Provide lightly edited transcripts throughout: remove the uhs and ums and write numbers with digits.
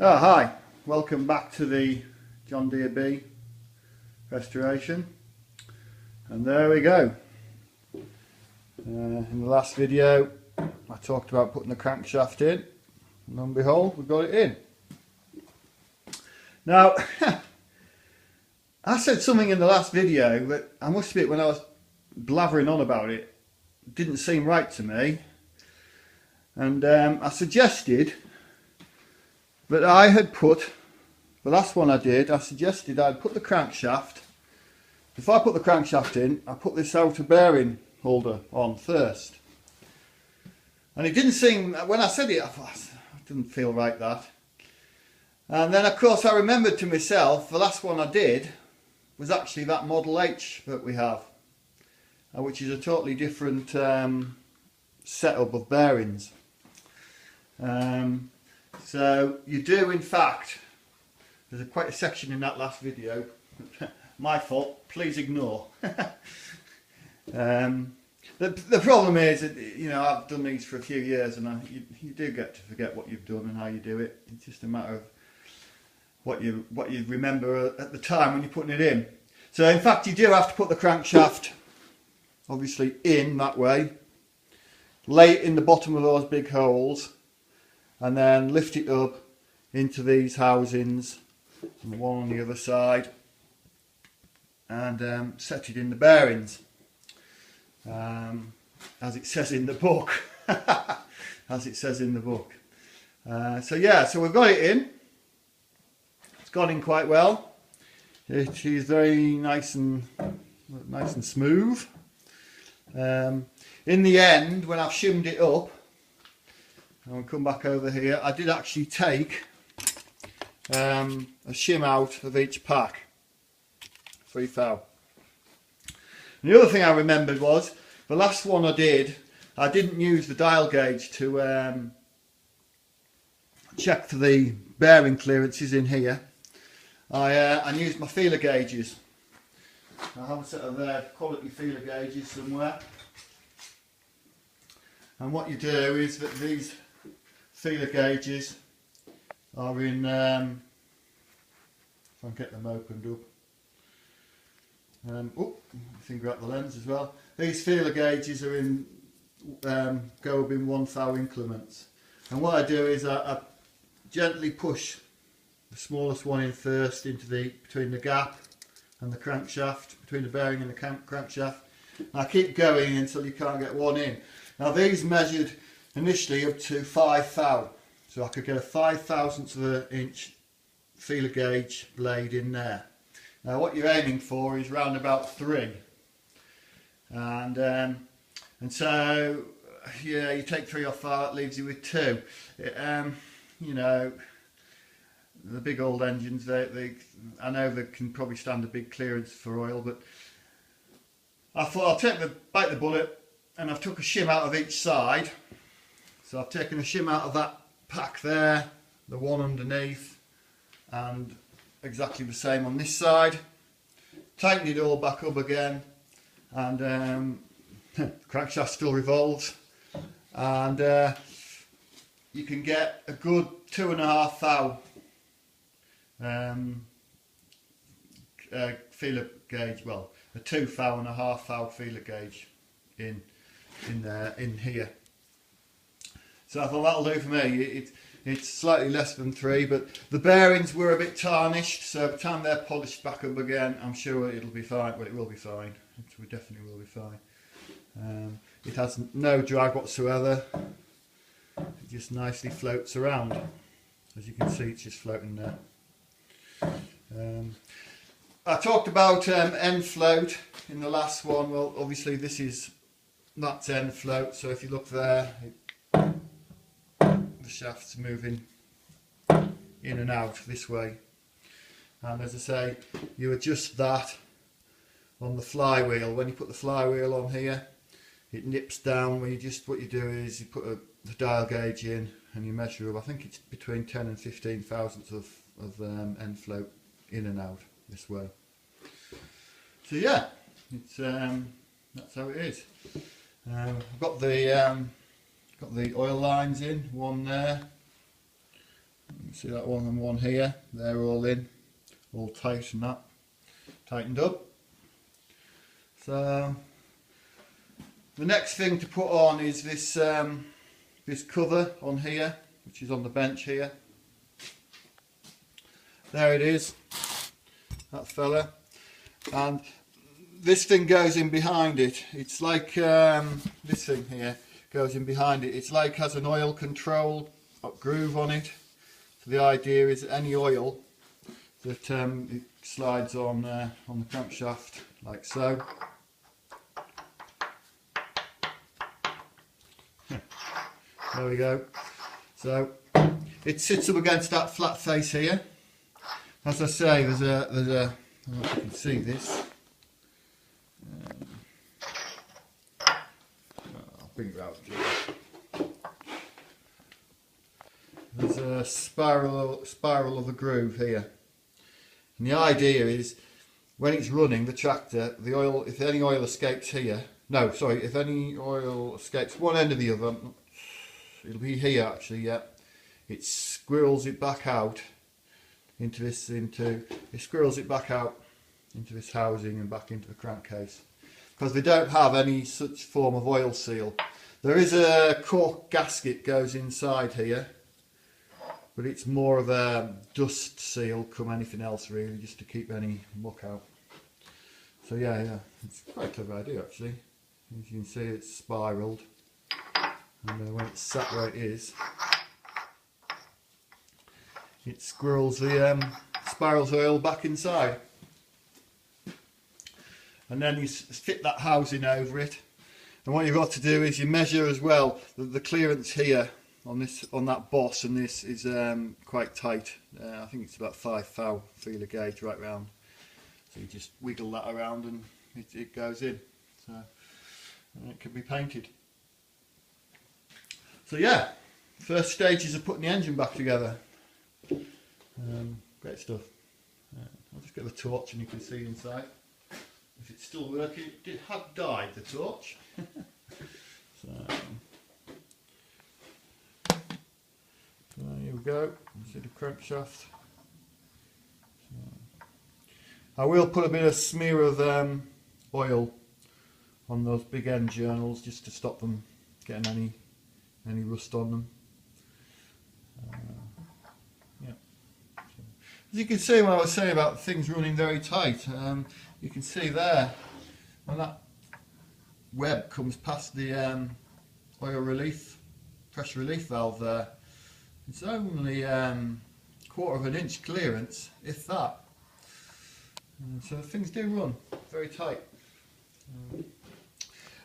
Oh, hi, welcome back to the John Deere B restoration, and there we go. In the last video I talked about putting the crankshaft in, and lo and behold, we've got it in. Now I said something in the last video that I must admit, when I was blathering on about it, didn't seem right to me, and I suggested that I had put, the last one I did, I suggested I'd put the crankshaft, if I put the crankshaft in, I put this outer bearing holder on first. And it didn't seem, when I said it, I thought, it didn't feel right, that. And then of course I remembered to myself, the last one I did was actually that Model H that we have, which is a totally different setup of bearings. So you do, in fact, there's quite a section in that last video, my fault, please ignore. The problem is that, you know, I've done these for a few years, and you do get to forget what you've done and how you do it. It's just a matter of what you remember at the time when you're putting it in. So in fact you do have to put the crankshaft obviously in that way, lay it in the bottom of those big holes, and then lift it up into these housings, and one on the other side, and set it in the bearings, as it says in the book. As it says in the book. So yeah, so we've got it in. It's gone in quite well. It is very nice and smooth. In the end, when I've shimmed it up, I'll come back over here, I did actually take a shim out of each pack, 3 thou. The other thing I remembered was, the last one I did, I didn't use the dial gauge to check for the bearing clearances in here. I used my feeler gauges. I have a set of quality feeler gauges somewhere. And what you do is that these feeler gauges are in, if I can get them opened up, finger out the lens as well. These feeler gauges are in, go up in 1 thou increments. And what I do is I gently push the smallest one in first into between the gap and the crankshaft, between the bearing and the crankshaft. And I keep going until you can't get one in. Now these measured initially up to 5 thou, so I could get a 5/1000 of an inch feeler gauge blade in there. Now what you're aiming for is round about 3, and so yeah, you take 3 off that, leaves you with 2. You know, the big old engines, I know they can probably stand a big clearance for oil, but I thought I'll bite the bullet, and I've took a shim out of each side. So I've taken a shim out of that pack there, the one underneath, and exactly the same on this side. Tightened it all back up again, and the crankshaft still revolves, and you can get a good 2.5 thou feeler gauge, well, a 2.5 thou feeler gauge in here. So I thought that'll do for me. It's slightly less than 3, but the bearings were a bit tarnished, so by the time they're polished back up again, I'm sure it'll be fine. Well, it will be fine. It definitely will be fine. It has no drag whatsoever. It just nicely floats around. As you can see, it's just floating there. I talked about end float in the last one. Well, obviously that's end float, so if you look there, the shaft's moving in and out this way, and as I say, you adjust that on the flywheel. When you put the flywheel on here, it nips down. What you do is you put the dial gauge in and you measure up. I think it's between 10 and 15 thousandths of end float in and out this way. So yeah, it's that's how it is. I've got the oil lines in, one there. Let me see that one and one here, they're all in, all tight and that, tightened up. So the next thing to put on is this this cover on here, which is on the bench here. There it is, that fella. And this thing goes in behind it. It's like this thing here goes in behind it. It's like has an oil control groove on it. So the idea is any oil that it slides on the crankshaft like so. There we go. So it sits up against that flat face here. As I say, there's a I don't know if you can see this. I'll bring it out to you. There's a spiral of a groove here, and the idea is when it's running the tractor, the oil, if any oil escapes here, no, sorry, if any oil escapes one end of the other, it'll be here actually, yeah. It squirrels it back out into this, it squirrels it back out into this housing and back into the crankcase, because they don't have any such form of oil seal. There is a cork gasket goes inside here, but it's more of a dust seal come anything else really, just to keep any muck out. So yeah, it's quite a clever idea actually. As you can see, it's spiralled, and when it's sat where it is, it squirrels the spirals oil back inside, and then you fit that housing over it. And what you've got to do is you measure as well the clearance here on that boss, and this is quite tight. I think it's about 5 thou feeler gauge right round. So you just wiggle that around and it goes in. So and it can be painted. So yeah, first stages of putting the engine back together. Great stuff. I'll just get the torch and you can see inside if it's still working. It had died, the torch. So here we go. You see the crankshaft. I will put a bit of smear of oil on those big end journals just to stop them getting any rust on them. Yeah. So, as you can see, what I was saying about things running very tight, you can see there when that web comes past the oil relief, pressure relief valve there, it's only 1/4 of an inch clearance, if that. So things do run very tight.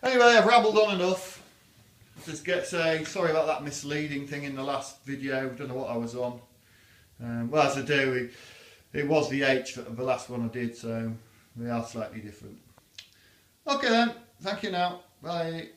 Anyway, I've rambled on enough. Just get sorry about that misleading thing in the last video. Don't know what I was on. Well, as I do, it was the H for the last one I did, so they are slightly different. Okay then, thank you now. Bye.